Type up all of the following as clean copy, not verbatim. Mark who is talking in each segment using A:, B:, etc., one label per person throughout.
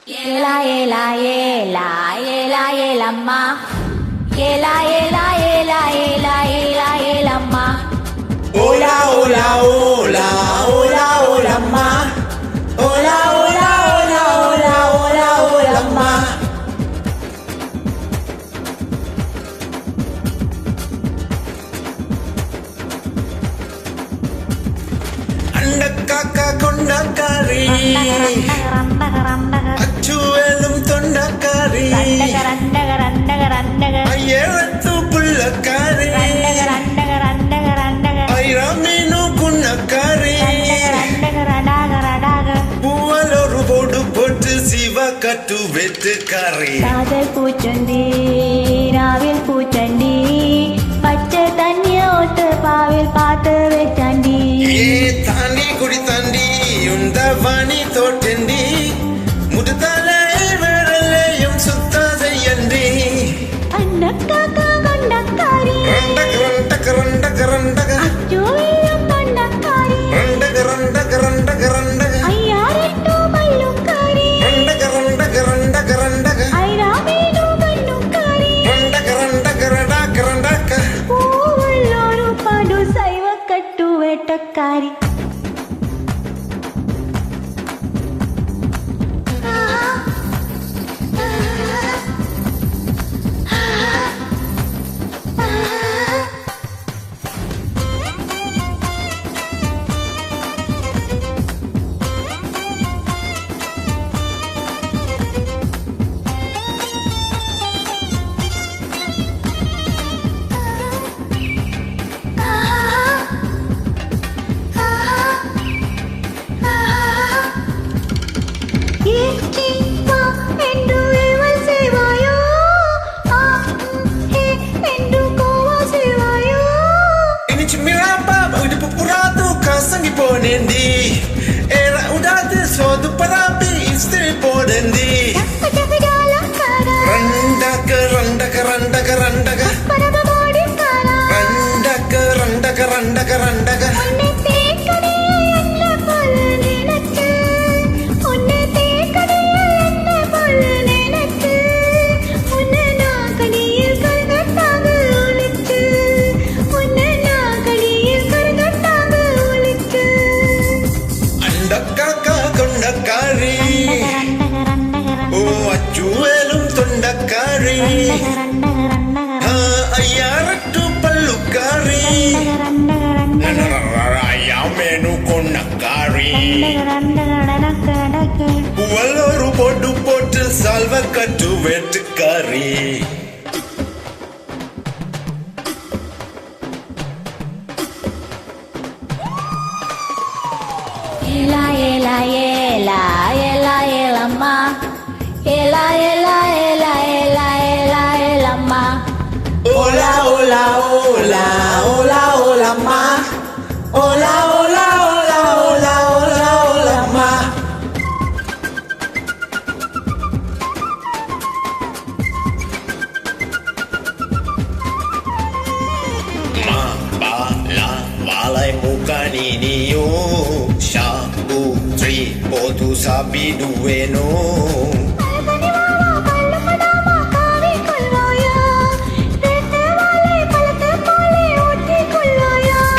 A: Ela ela ela ela elamma ela ela ela ela ela elamma
B: Hola hola hola hola hola ma Hola hola hola hola hola hola ma Andakaka kondakari Achuvelum tondakari Ayyerathu pullakari Ayraminu kunnakari Puvaloru podu pottu siva kattu vettukari
A: காதல் பூச்சொந்தி ராவில் பூச்சண்டி பச்சை தண்ணிய ஒத்து பாவில் பார்த்து வச்சாண்டி
B: ஏ தாண்டி குடி தாண்டி உந்த வாணி தோட்டண்டி முடுதலை விரலையும் சுத்தாதையண்டி
A: அண்டக்காக்கா கொண்டக்காரி
B: ரண்டக
A: அச்சோவியம் கொண்டக்காரி
B: ரண்டக
A: ஐயாரெட்டு மல்லுக்காரி
B: ரண்டக
A: ஐராமேனு கண்ணுக்காரி
B: ரண்டக
A: பூவல்லோரு படு சைவ கட்டு வேட்டக்காரி
B: Sangi ponendi era udate sodu parapi istri podendi randaka kondakari oh achuvelum tondakari ayyarattu pallukari ayamenu kondakari puvaloru podu pottu salva kattu vettukari
A: Ela ela ela ela elamma ela ela ela ela ela elamma
B: Hola hola hola hola hola ma Hola hola hola hola hola hola ma Ma ba la valai mukani niyo Shabu tri podu sabi dueno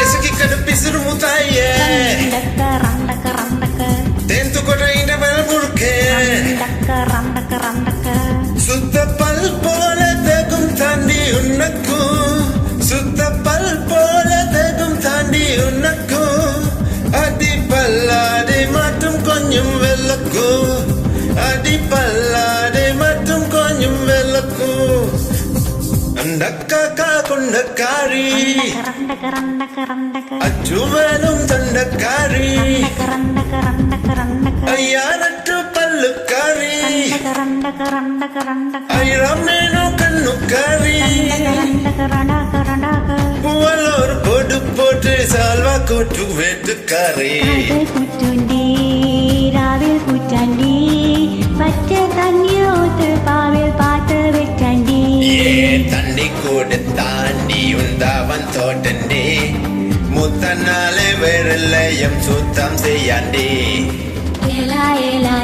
B: Esaki kadu pisuru mutaye Tentu kota inda velmurke Sutta pal pole tegum tandi unnakku Sutta pal pole tegum tandi unnakku Adi pallade mattum konjum velakku Adi pallade mattum konjum velakku Andakaka kondakari Achuvelum tondakari Ayyarattu pallukari Ayramenu kannukari Puvaloru podu pottu salva kottu vettukari
A: ராவில் பூச்சாண்டி பச்சை தண்ணிய ஊத்து பாவில் பார்த்து வச்சாண்டி
B: தண்ணி கொடுத்த தாண்டி உந்தாவன் தோட்டண்டே முத்தனாலே விரலையும் சுத்தம் செய்யாண்டே
A: ஏலா ஏலா